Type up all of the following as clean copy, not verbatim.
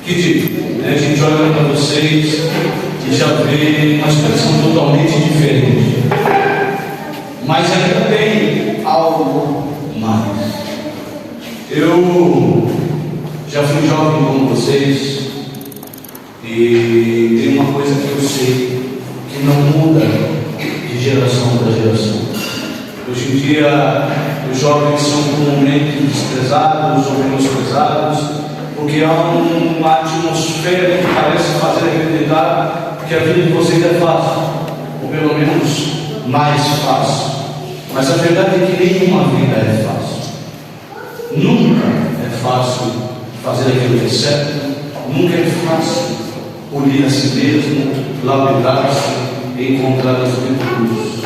Que digo, né? A gente olha para vocês e já vê uma expressão totalmente diferente. Mas ainda tem algo mais. Eu já fui jovem como vocês e tem uma coisa que eu sei que não muda de geração para geração. Hoje em dia os jovens são comumente desprezados ou menosprezados porque há uma atmosfera que parece fazer acreditar que a vida de vocês é fácil, ou pelo menos mais fácil. Mas a verdade é que nenhuma vida é fácil. Nunca é fácil fazer aquilo que é certo, nunca é fácil polir a si mesmo, lapidar-se e encontrar as virtudes.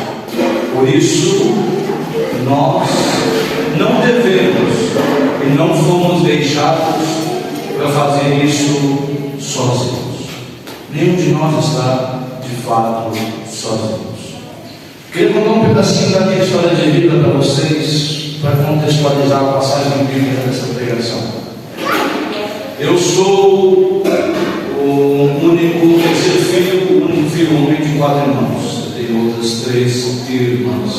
Por isso, nós não devemos e não fomos deixados para fazer isso sozinhos. Nenhum de nós está, de fato, sozinhos. Queria contar um pedacinho da minha história de vida para vocês, para contextualizar a passagem bíblica dessa pregação. Eu sou o terceiro filho homem de 4 irmãos. Eu tenho outras 3 irmãs.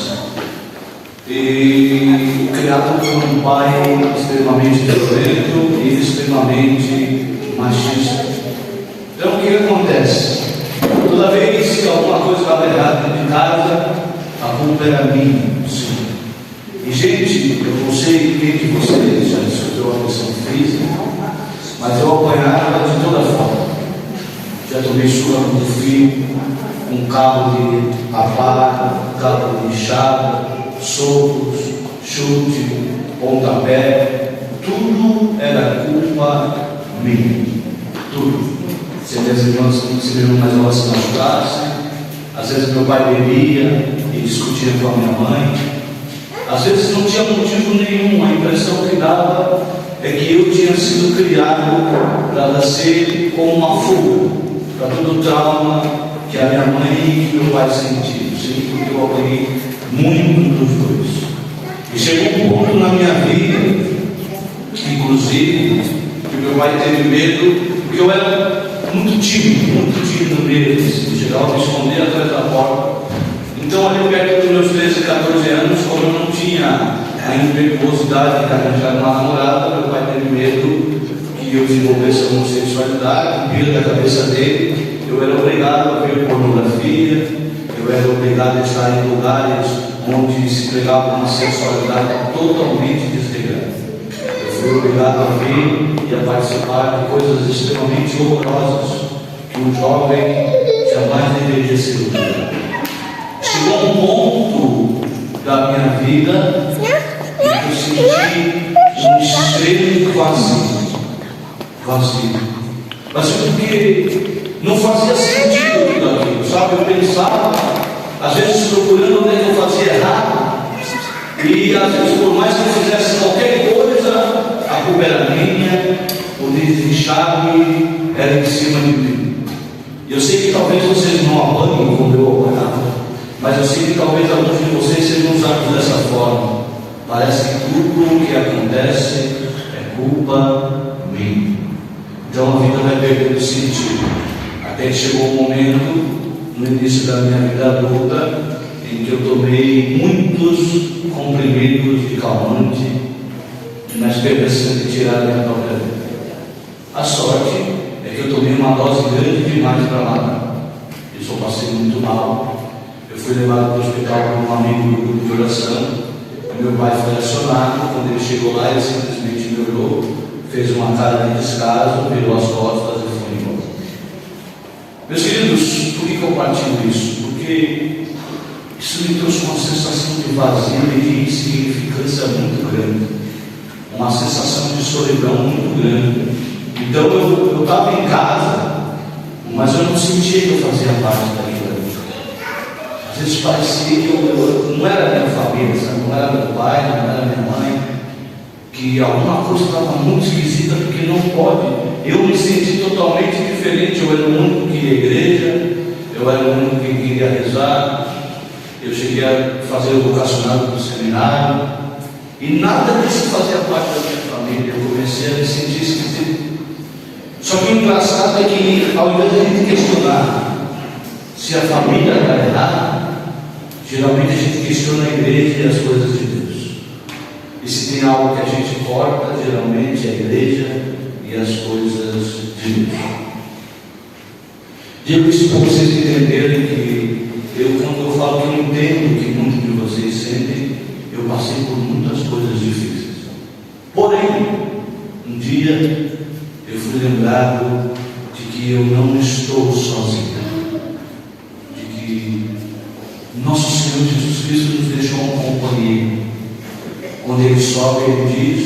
E criado por um pai extremamente violento e extremamente machista. Então o que acontece? Toda vez que alguma coisa estava errada dentro de casa, a culpa era minha, sim. E gente, eu não sei quem de vocês já sofreu agressão física, mas eu apanhava de toda forma. Já tomei surra com fio, com cabo de papá, cabo de enxada, socos, chute, pontapé, tudo era culpa minha, tudo. Se minhas irmãs se viram mais elas se machucassem, às vezes meu pai bebia e discutia com a minha mãe, às vezes não tinha motivo nenhum, a impressão que dava é que eu tinha sido criado para ser como uma fuga, para todo o trauma que a minha mãe e meu pai sentiam, porque eu apanhei muito dos dois. E chegou um ponto na minha vida, inclusive, que meu pai teve medo, porque eu era muito tímido mesmo, chegava a me esconder atrás da porta. Então, ali perto dos meus 13, 14 anos, como eu não tinha a impetuosidade de arranjar uma namorada, meu pai teve medo que eu desenvolvesse a homossexualidade, vira da cabeça dele. Eu era obrigado a ver pornografia, eu era obrigado a estar em lugares onde se pregava uma sexualidade totalmente desregrada. Eu fui obrigado a ver e a participar de coisas extremamente horrorosas que um jovem jamais deveria ser obrigado. Chegou um ponto da minha vida em que eu senti um extremo vazio, porque não fazia sentido tudo aquilo, sabe? Eu pensava, às vezes procurando onde é que eu fazia errado, e às vezes por mais que eu fizesse qualquer coisa, a culpa era minha, o desenchave era em cima de mim. E eu sei que talvez vocês não apanhem como eu apanhava, mas eu sei que talvez alguns de vocês sejam usados dessa forma. Parece que tudo o que acontece é culpa minha. Então a vida vai perdendo sentido. Até que chegou um momento, no início da minha vida adulta, em que eu tomei muitos comprimidos de calmante, na esperança de tirar a minha própria vida. A sorte é que eu tomei uma dose grande demais para matar. Isso eu passei muito mal. Eu fui levado para o hospital por um amigo do grupo de oração. Meu pai foi acionado. Quando ele chegou lá, ele simplesmente me olhou, fez uma cara de descaso, virou as costas e foi embora. Meus queridos, por que eu partilho isso? Porque isso me trouxe uma sensação de vazio e de insignificância muito grande, uma sensação de solidão muito grande. Então eu estava em casa, mas eu não sentia que eu fazia parte daquilo. Às vezes parecia que eu não era minha família, sabe? Não era meu pai, não era minha mãe, que alguma coisa estava muito esquisita, porque não pode. Eu me senti totalmente diferente. Eu era o único que ia à igreja, eu era o único que queria rezar, eu cheguei a fazer o vocacionado do seminário, e nada disso fazia parte da minha família. Eu comecei a me sentir esquisito. Só Só que o engraçado é que, ao invés de a gente questionar se a família está errada, geralmente a gente questiona a igreja e as coisas de Deus. E se tem algo que a gente corta, geralmente é a igreja e as coisas de Deus. Digo isso para vocês entenderem que quando eu falo que eu entendo o que muitos de vocês sentem, eu passei por muitas coisas difíceis. Porém, um dia eu fui lembrado de que eu não estou sozinho, de que nosso Senhor Jesus Cristo nos deixou um companheiro. Quando Ele sobe, Ele diz: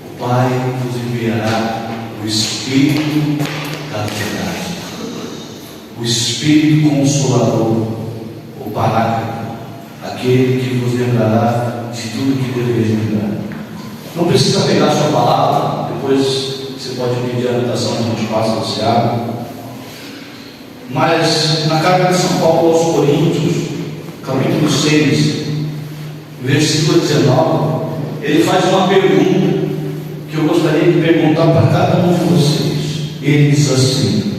o Pai nos enviará o Espírito da verdade, o Espírito Consolador, o Paráclito, aquele que vos lembrará de tudo que deveis lembrar. Não precisa pegar a sua palavra, depois você pode pedir a anotação, a gente passa, você abre. Mas na carta de São Paulo aos Coríntios, capítulo 6, versículo 19, ele faz uma pergunta que eu gostaria de perguntar para cada um de vocês. Ele diz assim: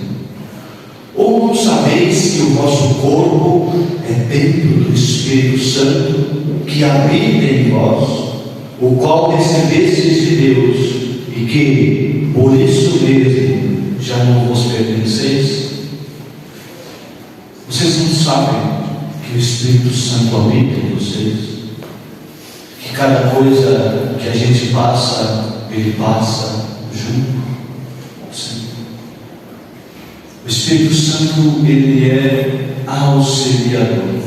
ou não sabeis que o vosso corpo é templo do Espírito Santo que habita em vós, o qual recebestes de Deus, e que por isso mesmo já não vos pertenceis? Vocês não sabem que o Espírito Santo habita em vocês? Que cada coisa que a gente passa, Ele passa junto com o Senhor. O Espírito Santo, Ele é auxiliador.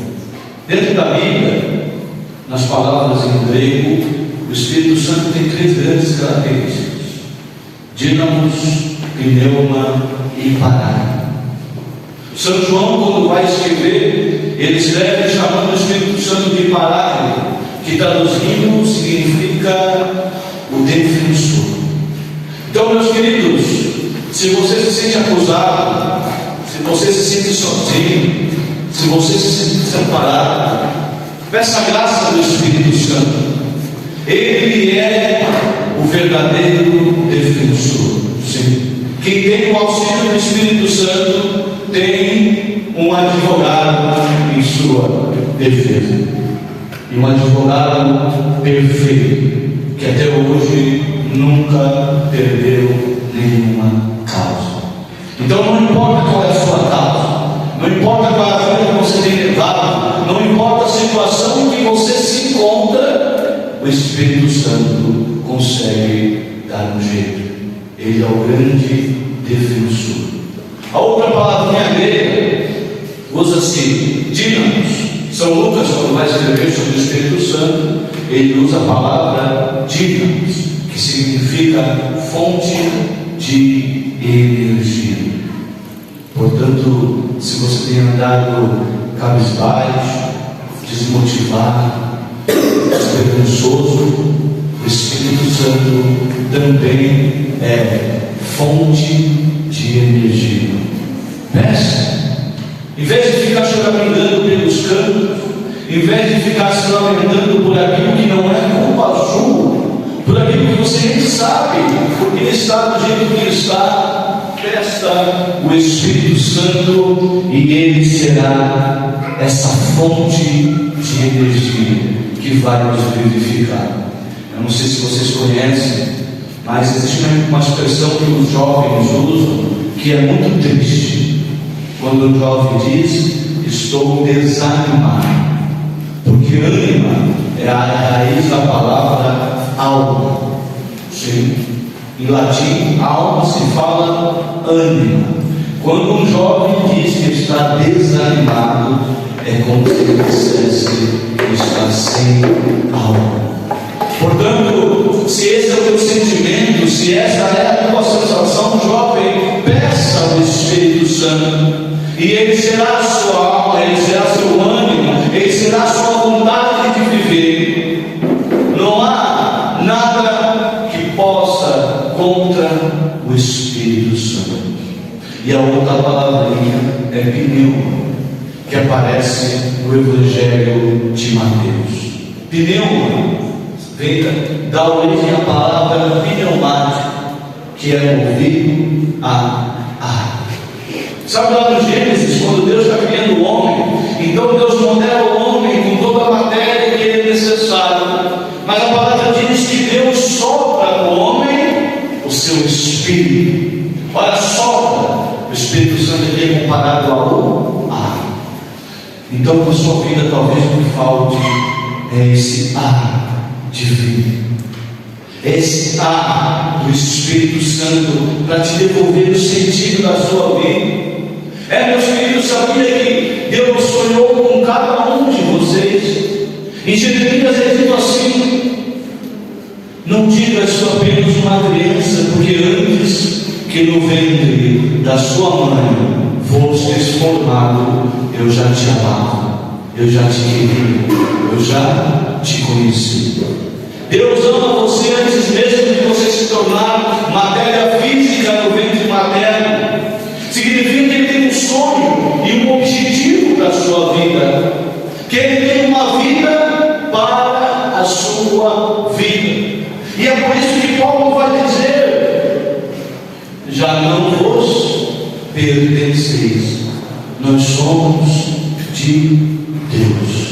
Dentro da Bíblia, nas palavras em grego, o Espírito Santo tem 3 grandes características: dínamos, pneuma e paráclito. São João, quando vai escrever, ele escreve chamando o Espírito Santo de paráclito, que traduzindo significa o defensor. Então, meus queridos, se você se sente acusado, se você se sente sozinho, se você se sente desamparado, peça a graça do Espírito Santo. Ele é o verdadeiro defensor. Sim. Quem tem o auxílio do Espírito Santo tem um advogado em sua defesa, e um advogado perfeito, que até hoje nunca perdeu nenhuma causa. Então não importa qual é a sua causa, não importa qual é a vida que você tem levado, não importa a situação em que você se encontra, o Espírito Santo consegue dar um jeito. Ele é o grande defensor. A outra palavrinha grega usa-se dínamos. São Lucas, quando vai escrever sobre o Espírito Santo, ele usa a palavra dínamos, que significa fonte de energia. Portanto, se você tem andado cabisbaixo, desmotivado, esperançoso, o Espírito Santo também é fonte de energia. Peça. Em vez de ficar choramingando pelos cantos, em vez de ficar se lamentando por aquilo que não é culpa sua, por aquilo que você nem sabe, porque está do jeito que está, peça o Espírito Santo e Ele será essa fonte de energia que vai nos vivificar. Eu não sei se vocês conhecem, mas existe uma expressão que os jovens usam que é muito triste. Quando o jovem diz: estou desanimado, porque ânima é a raiz da palavra alma. Sim. Em latim, alma se fala ânima. Quando um jovem diz que está desanimado, é como se ele dissesse que está sem alma. Portanto, se esse é o teu sentimento, se essa é a tua sensação, jovem, peça ao Espírito Santo, e Ele será a sua alma, Ele será seu ânimo, Ele será a sua vontade de viver. Não há nada que possa contra o Espírito Santo. E a outra palavrinha é pneuma, que aparece no Evangelho de Mateus. Pneuma vem da origem a palavra pneumático, que é movido a ar. Sabe lá no Gênesis, quando Deus está criando o homem, então Deus modela o homem com toda a matéria que ele é necessário. Mas a palavra diz que Deus sopra no homem o seu Espírito. Olha, sopra. O Espírito Santo aqui é comparado ao ar. Então, para a sua vida, talvez o que falte é esse ar de vida, esse ar do Espírito Santo para te devolver o sentido da sua vida. Meus queridos, sabia que Deus sonhou com cada um de vocês? Em Jeremias é dito assim: não diga só apenas uma criança, porque antes que no ventre da sua mãe fostes formado, eu já te amava, eu já te queria, eu já te conheci. Deus ama você antes mesmo de você se tornar matéria física no ventre materno. Significa que Ele tem um sonho e um objetivo para a sua vida, que Ele tem uma vida para a sua vida. E é por isso que Paulo vai dizer: já não vos pertenceis, nós somos de Deus.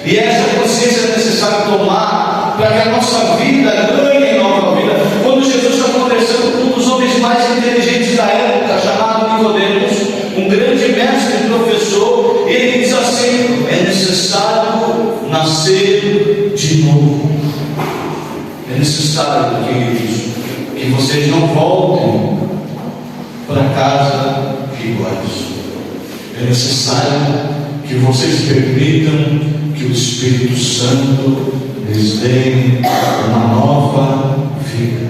E essa consciência é necessário tomar para que a nossa vida ganhe nova vida. Quando Jesus está conversando com um dos homens mais inteligentes da época, chamado Nicodemos, um grande mestre e professor, ele diz assim: é necessário nascer de novo. É necessário, queridos, que vocês não voltem para casa iguais. É necessário que vocês permitam que o Espírito Santo lhes dê uma nova vida.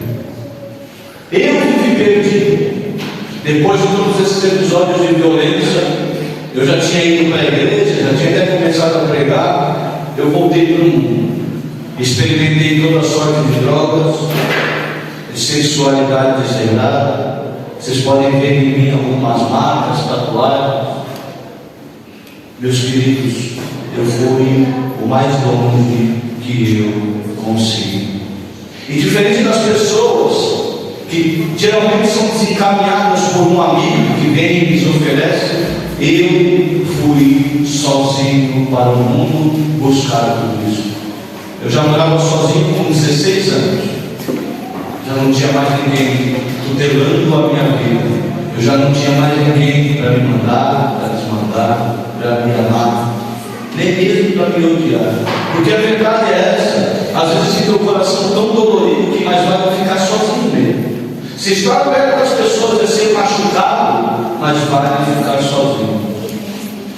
Eu vivi perdido. Depois de todos esses episódios de violência, eu já tinha ido para a igreja, já tinha até começado a pregar. Eu voltei para o mundo, experimentei toda sorte de drogas, de sensualidade desregrada. Vocês podem ver em mim algumas marcas, tatuagens. Meus queridos, eu fui o mais longe que eu consegui. E diferente das pessoas que geralmente são desencaminhadas por um amigo que vem e lhes oferece, eu fui sozinho para o mundo buscar tudo isso. Eu já morava sozinho com 16 anos. Já não tinha mais ninguém tutelando a minha vida. Eu já não tinha mais ninguém para me mandar, para desmandar, para me amar, nem mesmo para me odiar. Porque a verdade é essa: às vezes fica o coração tão dolorido que mais vale ficar sozinho mesmo. Se estar perto das pessoas é ser machucado, mas vale ficar sozinho.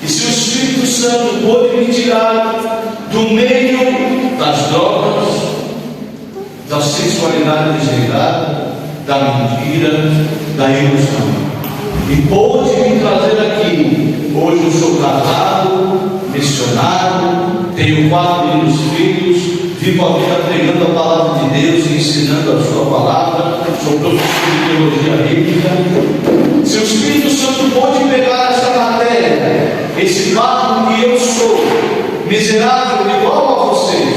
E se o Espírito Santo pôde me tirar do meio das drogas, da sensualidade desregrada, da mentira, da ilusão, e pôde me trazer aqui, hoje eu sou casado, missionário, tenho 4 lindos filhos, vivo a vida pregando a palavra de Deus e ensinando a sua palavra, sou professor de teologia bíblica. Se o Espírito Santo pode pegar essa matéria, esse barro que eu sou, miserável igual a vocês,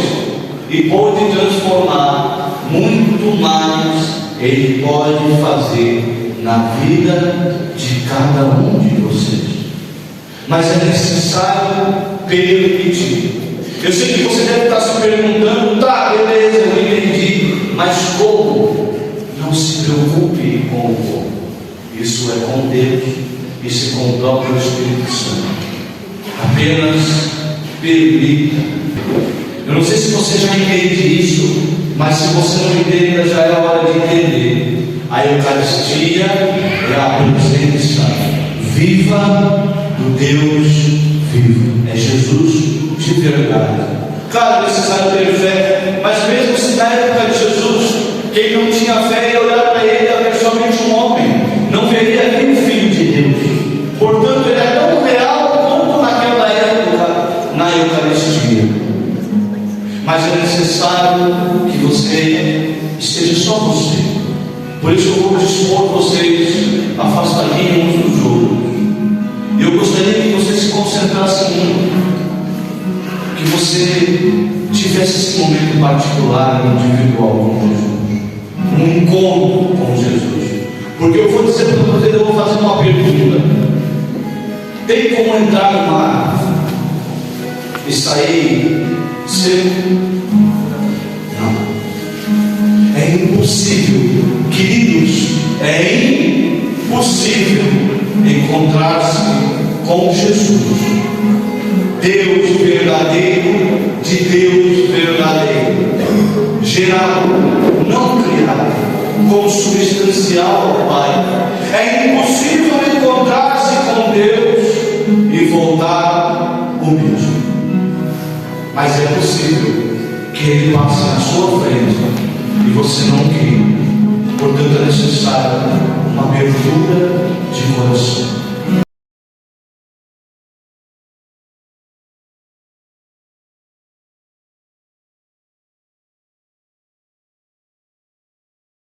e pode transformar muito mais, Ele pode fazer na vida de cada um de vocês. Mas é necessário permitir. Eu sei que você deve estar se perguntando: tá, beleza, eu entendi, mas como? Não se preocupe com o como. Isso é com Deus, isso é com o próprio Espírito Santo. Apenas permita. Eu não sei se você já entende isso, mas se você não entende, já é hora de entender. A Eucaristia é a presença viva do Deus vivo. É Jesus de verdade. Claro, é necessário ter fé, mas mesmo se na época de Jesus, quem não tinha fé ia olhar para ele e ver somente um homem, não veria nem o Filho de Deus. Portanto, ele é tão real quanto naquela época na Eucaristia. Mas é necessário que você esteja só você. Por isso eu vou dispor vocês afastadinhos uns dos outros. Eu gostaria que você se concentrasse muito, que você tivesse esse momento particular, individual com Jesus. um encontro com Jesus. Porque eu vou dizer para vocês, eu vou fazer uma pergunta: tem como entrar no mar e sair seco? Não. É impossível, queridos, é impossível encontrar-se com Jesus. Deus verdadeiro, de Deus verdadeiro, gerado, não criado, consubstancial ao Pai. É impossível encontrar-se com Deus e voltar o mesmo. Mas é possível que Ele passe na sua frente e você não queira. Portanto, é necessário uma abertura de coração.